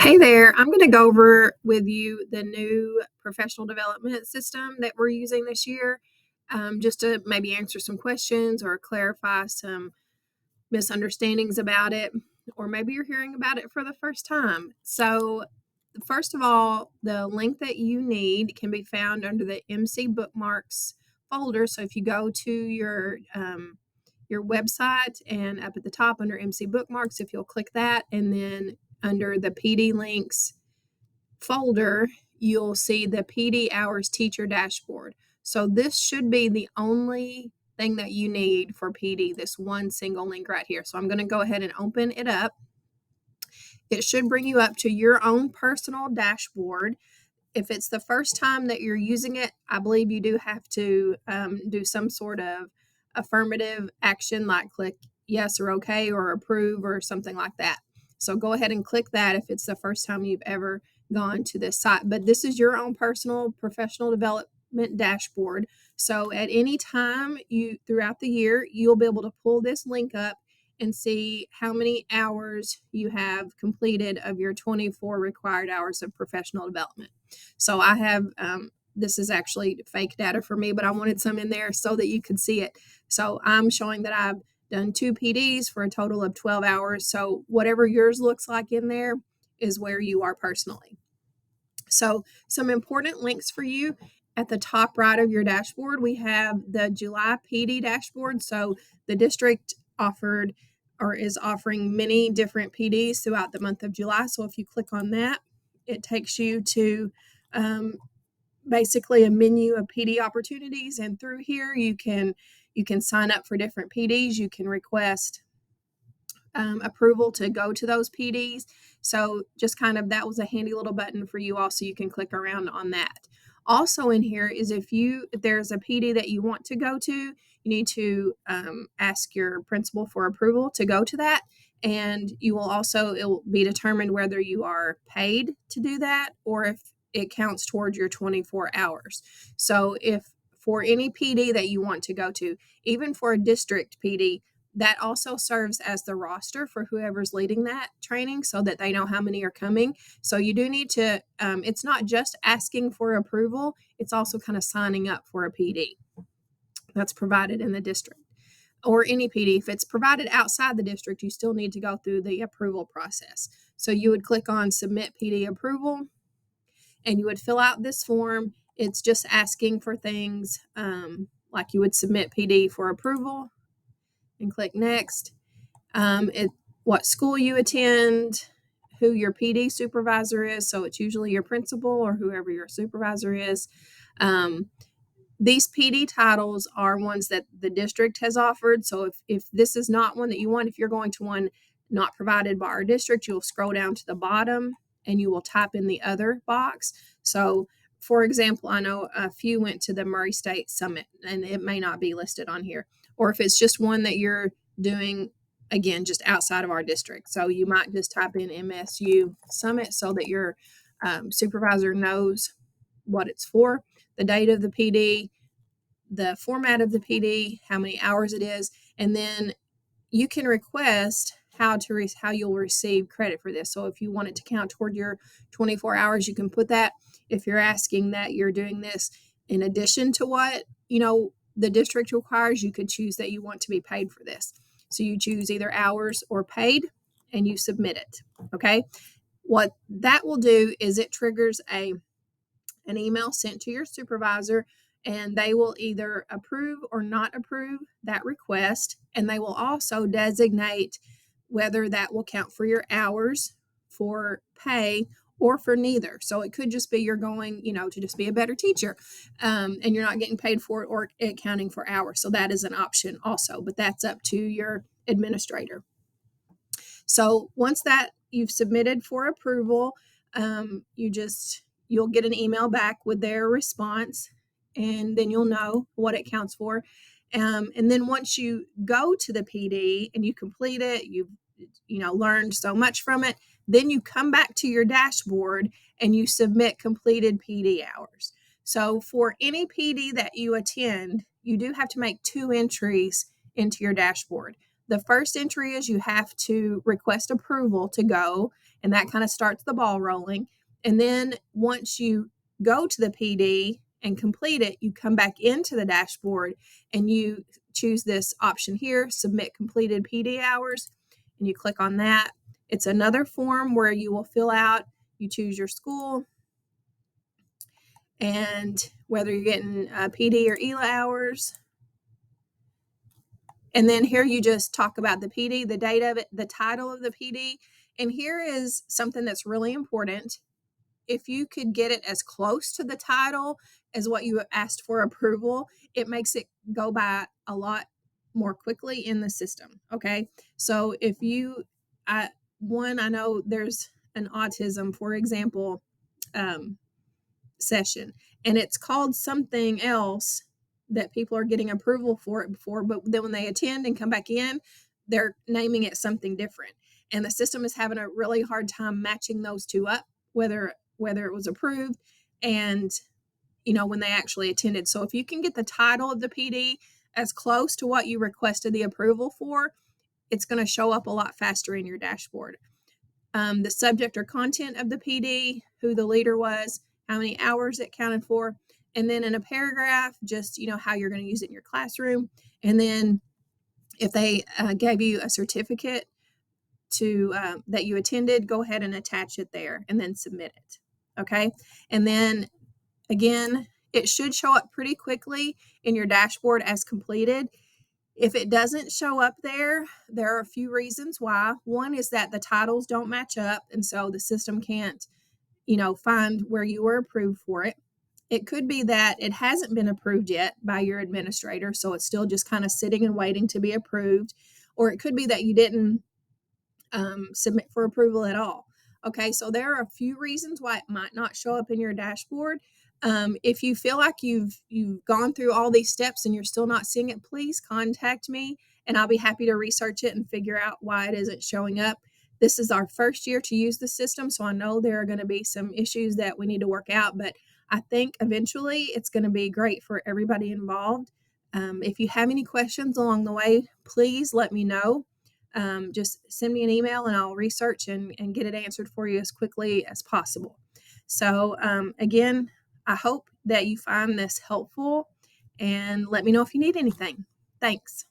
Hey there, I'm going to go over with you the new professional development system that we're using this year, just to maybe answer some questions or clarify some misunderstandings about it, or maybe you're hearing about it for the first time. So, first of all, the link that you need can be found under the MC Bookmarks folder. So, if you go to your website and up at the top under MC Bookmarks, if you'll click that, and then under the PD links folder, you'll see the PD Hours Teacher Dashboard. So this should be the only thing that you need for PD, this one single link right here. So I'm going to go ahead and open it up. It should bring you up to your own personal dashboard. If it's the first time that you're using it, I believe you do have to do some sort of affirmative action, like click yes or okay or approve or something like that. So go ahead and click that if it's the first time you've ever gone to this site. But this is your own personal professional development dashboard. So at any time throughout the year, you'll be able to pull this link up and see how many hours you have completed of your 24 required hours of professional development. So I have, this is actually fake data for me, but I wanted some in there so that you could see it. So I'm showing that I've done 2 PDs for a total of 12 hours. So whatever yours looks like in there is where you are personally. So some important links for you. At the top right of your dashboard, we have the July PD dashboard. So the district offered or is offering many different PDs throughout the month of July. So if you click on that, it takes you to basically a menu of PD opportunities, and through here you can sign up for different PDs. You can request approval to go to those PDs. So just kind of that was a handy little button for you also. You can click around on that. Also in here is if there's a PD that you want to go to, you need to ask your principal for approval to go to that. And it will be determined whether you are paid to do that or if it counts towards your 24 hours. So if for any PD that you want to go to, even for a district PD, that also serves as the roster for whoever's leading that training so that they know how many are coming. So you do need to, it's not just asking for approval, it's also kind of signing up for a PD that's provided in the district or any PD. If it's provided outside the district, you still need to go through the approval process. So you would click on Submit PD Approval and you would fill out this form. It's just asking for things like you would submit PD for approval and click Next. What school you attend, who your PD supervisor is. So it's usually your principal or whoever your supervisor is. These PD titles are ones that the district has offered. So if this is not one that you want, if you're going to one not provided by our district, you'll scroll down to the bottom and you will type in the other box. So for example, I know a few went to the Murray State Summit and it may not be listed on here. Or if it's just one that you're doing, again, just outside of our district. So you might just type in MSU Summit so that your supervisor knows what it's for, the date of the PD, the format of the PD, how many hours it is, and then you can request how you'll receive credit for this. So if you want it to count toward your 24 hours, you can put that. If you're asking that you're doing this in addition to what, the district requires, you could choose that you want to be paid for this. So you choose either hours or paid and you submit it. Okay. What that will do is it triggers an email sent to your supervisor, and they will either approve or not approve that request. And they will also designate whether that will count for your hours, for pay, or for neither. So it could just be you're going, to just be a better teacher, and you're not getting paid for it or accounting for hours. So that is an option also, but that's up to your administrator. So once that you've submitted for approval, you'll get an email back with their response, and then you'll know what it counts for. And then once you go to the PD and you complete it, you've learned so much from it, then you come back to your dashboard and you submit completed PD hours. So for any PD that you attend, you do have to make 2 entries into your dashboard. The first entry is you have to request approval to go, and that kind of starts the ball rolling. And then once you go to the PD and complete it, you come back into the dashboard and you choose this option here, submit completed PD hours, and you click on that. It's another form where you will fill out, you choose your school and whether you're getting PD or ELA hours. And then here you just talk about the PD, the date of it, the title of the PD. And here is something that's really important. If you could get it as close to the title as what you asked for approval, it makes it go by a lot more quickly in the system. Okay. So if you, I know there's an autism, for example, session, and it's called something else that people are getting approval for it before, but then when they attend and come back in, they're naming it something different. And the system is having a really hard time matching those two up, whether it was approved and when they actually attended. So if you can get the title of the PD as close to what you requested the approval for, it's going to show up a lot faster in your dashboard. The subject or content of the PD, who the leader was, how many hours it counted for, and then in a paragraph, just how you're going to use it in your classroom. And then if they gave you a certificate to that you attended, go ahead and attach it there and then submit it. Okay. And then again, it should show up pretty quickly in your dashboard as completed. If it doesn't show up there, there are a few reasons why. One is that the titles don't match up, and so the system can't, find where you were approved for it. It could be that it hasn't been approved yet by your administrator, so it's still just kind of sitting and waiting to be approved. Or it could be that you didn't submit for approval at all. Okay, so there are a few reasons why it might not show up in your dashboard. If you feel like you've gone through all these steps and you're still not seeing it, please contact me and I'll be happy to research it and figure out why it isn't showing up. This is our first year to use the system, so I know there are going to be some issues that we need to work out, but I think eventually it's going to be great for everybody involved. If you have any questions along the way, please let me know. Just send me an email and I'll research and get it answered for you as quickly as possible. So again, I hope that you find this helpful and let me know if you need anything. Thanks.